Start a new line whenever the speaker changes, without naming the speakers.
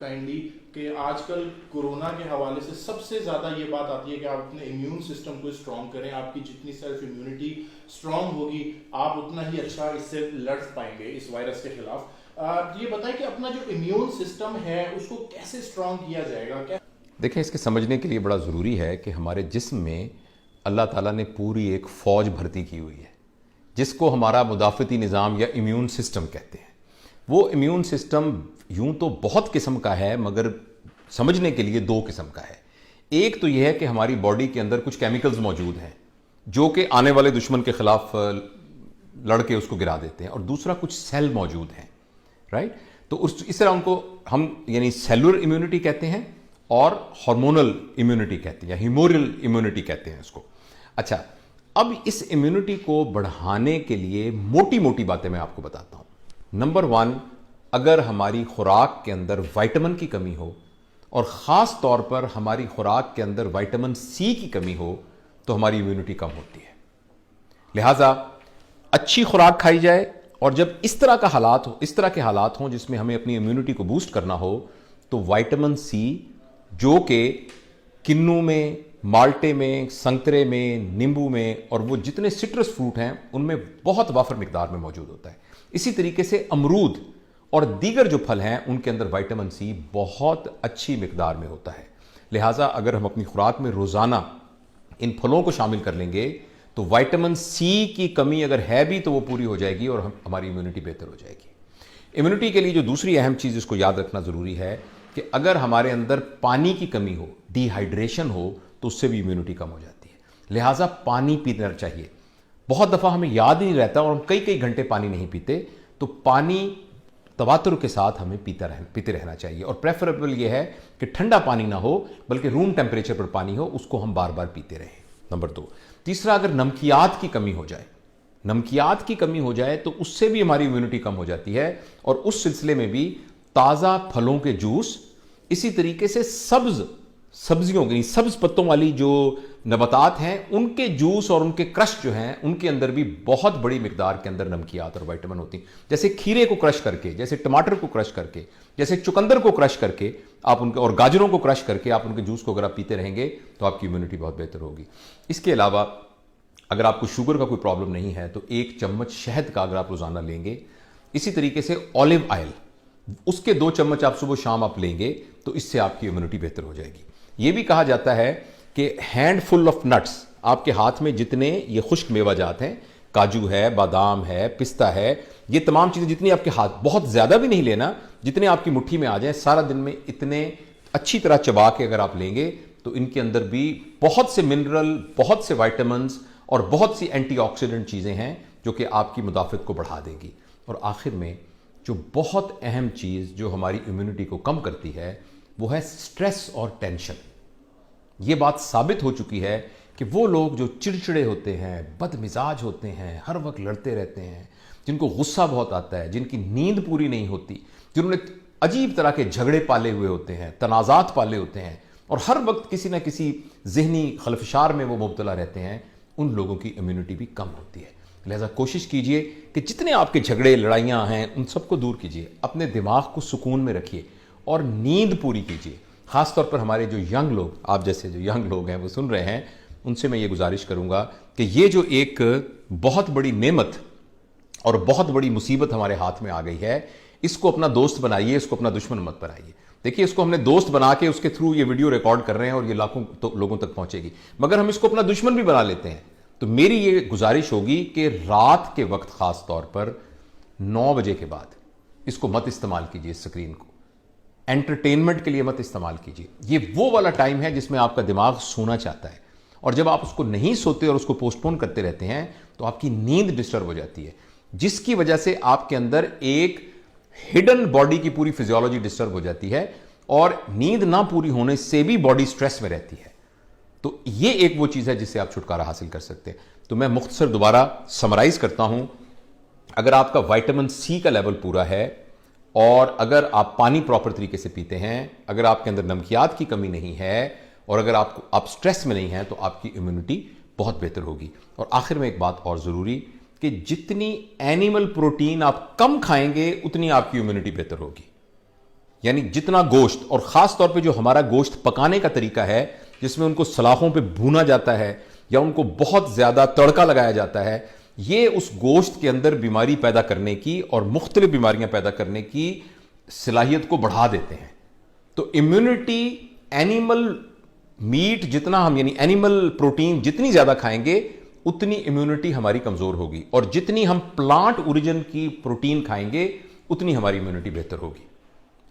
Kindly कि आजकल corona के हवाले से सबसे ज़्यादा ये बात आती है कि आप अपने इम्यून सिस्टम को स्ट्रॉन्ग करें। आपकी जितनी सेल्फ इम्यूनिटी स्ट्रॉन्ग होगी आप उतना ही अच्छा इससे लड़ पाएंगे इस वायरस के खिलाफ। ये बताएं कि अपना जो इम्यून सिस्टम है उसको कैसे स्ट्रॉन्ग किया जाएगा। क्या
देखें, इसके समझने के लिए बड़ा ज़रूरी है कि हमारे जिस्म में अल्लाह ताला ने पूरी एक फ़ौज भर्ती की हुई है जिसको हमारा मुदाफ़ती निज़ाम या इम्यून सिस्टम कहते हैं। वो इम्यून सिस्टम यूं तो बहुत किस्म का है, मगर समझने के लिए दो किस्म का है। एक तो यह है कि हमारी बॉडी के अंदर कुछ केमिकल्स मौजूद हैं जो कि आने वाले दुश्मन के खिलाफ लड़के उसको गिरा देते हैं, और दूसरा कुछ सेल मौजूद हैं, राइट। तो इस तरह उनको हम यानी सेलुलर इम्यूनिटी कहते हैं और हार्मोनल इम्यूनिटी कहते हैं या ह्यूमोरल इम्यूनिटी कहते हैं इसको। अच्छा, अब इस इम्यूनिटी को बढ़ाने के लिए मोटी मोटी बातें मैं आपको बताता हूं। नंबर वन, अगर हमारी खुराक के अंदर विटामिन की कमी हो और ख़ास तौर पर हमारी खुराक के अंदर विटामिन सी की कमी हो तो हमारी इम्यूनिटी कम होती है। लिहाजा अच्छी खुराक खाई जाए, और जब इस तरह के हालात हों जिसमें हमें अपनी इम्यूनिटी को बूस्ट करना हो, तो विटामिन सी जो कि किन्नू में, माल्टे में, संतरे में, नींबू में और वो जितने सिट्रस फ्रूट हैं उनमें बहुत वाफर मिकदार में मौजूद होता है। इसी तरीके से अमरूद और दीगर जो फल हैं उनके अंदर विटामिन सी बहुत अच्छी मिकदार में होता है। लिहाजा अगर हम अपनी खुराक में रोज़ाना इन फलों को शामिल कर लेंगे तो विटामिन सी की कमी अगर है भी तो वो पूरी हो जाएगी और हमारी इम्यूनिटी बेहतर हो जाएगी। इम्यूनिटी के लिए जो दूसरी अहम चीज़ इसको याद रखना ज़रूरी है कि अगर हमारे अंदर पानी की कमी हो, डिहाइड्रेशन हो, तो उससे भी इम्यूनिटी कम हो जाती है। लिहाजा पानी पीना चाहिए। बहुत दफ़ा हमें याद ही नहीं रहता और हम कई कई घंटे पानी नहीं पीते, तो पानी तवातुर के साथ हमें पीते रहना चाहिए, और प्रेफरेबल यह है कि ठंडा पानी ना हो बल्कि रूम टेम्परेचर पर पानी हो, उसको हम बार बार पीते रहें। नंबर दो। तीसरा, अगर नमकियात की कमी हो जाए तो उससे भी हमारी इम्यूनिटी कम हो जाती है, और उस सिलसिले में भी ताज़ा फलों के जूस, इसी तरीके से सब्जियों की सब्ज पत्तों वाली जो नबातात हैं उनके जूस और उनके क्रश जो हैं उनके अंदर भी बहुत बड़ी मिकदार के अंदर नमकियात और विटामिन होती हैं। जैसे खीरे को क्रश करके, जैसे टमाटर को क्रश करके, जैसे चुकंदर को क्रश करके आप उनके, और गाजरों को क्रश करके आप उनके जूस को अगर आप पीते रहेंगे तो आपकी इम्यूनिटी बहुत बेहतर होगी। इसके अलावा अगर आपको शुगर का कोई प्रॉब्लम नहीं है तो 1 चम्मच शहद का अगर आप रोज़ाना लेंगे, इसी तरीके से ऑलिव ऑयल उसके 2 चम्मच आप सुबह शाम आप लेंगे तो इससे आपकी इम्यूनिटी बेहतर हो जाएगी। यह भी कहा जाता है कि हैंडफुल ऑफ नट्स, आपके हाथ में जितने ये खुश्क मेवाजात हैं, काजू है, बादाम है, पिस्ता है, ये तमाम चीज़ें जितनी आपके हाथ, बहुत ज़्यादा भी नहीं लेना, जितने आपकी मुट्ठी में आ जाए, सारा दिन में इतने अच्छी तरह चबा के अगर आप लेंगे तो इनके अंदर भी बहुत से मिनरल, बहुत से विटामिन्स और बहुत सी एंटीऑक्सीडेंट चीज़ें हैं जो कि आपकी मुदाफ़त को बढ़ा देगी। और आखिर में जो बहुत अहम चीज़ जो हमारी इम्यूनिटी को कम करती है वो है स्ट्रेस और टेंशन। ये बात साबित हो चुकी है कि वो लोग जो चिड़चिड़े होते हैं, बदमिजाज होते हैं, हर वक्त लड़ते रहते हैं, जिनको गुस्सा बहुत आता है, जिनकी नींद पूरी नहीं होती, जिन्होंने अजीब तरह के झगड़े पाले हुए होते हैं, तनाज़ात पाले होते हैं और हर वक्त किसी ना किसी जहनी खलफशार में वो मुब्तला रहते हैं, उन लोगों की इम्यूनिटी भी कम होती है। लिहाजा कोशिश कीजिए कि जितने आपके झगड़े लड़ाइयाँ हैं उन सबको दूर कीजिए, अपने दिमाग को सुकून में रखिए और नींद पूरी कीजिए। ख़ास तौर पर हमारे जो यंग लोग, आप जैसे जो यंग लोग हैं वो सुन रहे हैं, उनसे मैं ये गुजारिश करूँगा कि ये जो एक बहुत बड़ी नेमत और बहुत बड़ी मुसीबत हमारे हाथ में आ गई है, इसको अपना दोस्त बनाइए, इसको अपना दुश्मन मत बनाइए। देखिए, इसको हमने दोस्त बना के उसके थ्रू ये वीडियो रिकॉर्ड कर रहे हैं और ये लाखों लोगों तक पहुंचेगी, मगर हम इसको अपना दुश्मन भी बना लेते हैं। तो मेरी ये गुजारिश होगी कि रात के वक्त ख़ास तौर पर 9 बजे के बाद इसको मत इस्तेमाल कीजिए, स्क्रीन को एंटरटेनमेंट के लिए मत इस्तेमाल कीजिए। ये वो वाला टाइम है जिसमें आपका दिमाग सोना चाहता है, और जब आप उसको नहीं सोते और उसको पोस्टपोन करते रहते हैं तो आपकी नींद डिस्टर्ब हो जाती है, जिसकी वजह से आपके अंदर एक हिडन बॉडी की पूरी फिजियोलॉजी डिस्टर्ब हो जाती है, और नींद ना पूरी होने से भी बॉडी स्ट्रेस में रहती है। तो ये एक वो चीज़ है जिससे आप छुटकारा हासिल कर सकते हैं। तो मैं मुख्तसर दोबारा समराइज करता हूं, अगर आपका विटामिन सी का लेवल पूरा है और अगर आप पानी प्रॉपर तरीके से पीते हैं, अगर आपके अंदर नमकियात की कमी नहीं है, और अगर आप स्ट्रेस में नहीं हैं, तो आपकी इम्यूनिटी बहुत बेहतर होगी। और आखिर में एक बात और ज़रूरी कि जितनी एनिमल प्रोटीन आप कम खाएंगे उतनी आपकी इम्यूनिटी बेहतर होगी। यानी जितना गोश्त, और ख़ास तौर पे जो हमारा गोश्त पकाने का तरीका है जिसमें उनको सलाखों पे भूना जाता है या उनको बहुत ज़्यादा तड़का लगाया जाता है, ये उस गोश्त के अंदर बीमारी पैदा करने की और मुख्तलिफ बीमारियां पैदा करने की सलाहियत को बढ़ा देते हैं। तो इम्यूनिटी एनिमल मीट जितना हम, यानी एनिमल प्रोटीन जितनी ज़्यादा खाएंगे उतनी इम्यूनिटी हमारी कमज़ोर होगी, और जितनी हम प्लांट ओरिजिन की प्रोटीन खाएंगे उतनी हमारी इम्यूनिटी बेहतर होगी।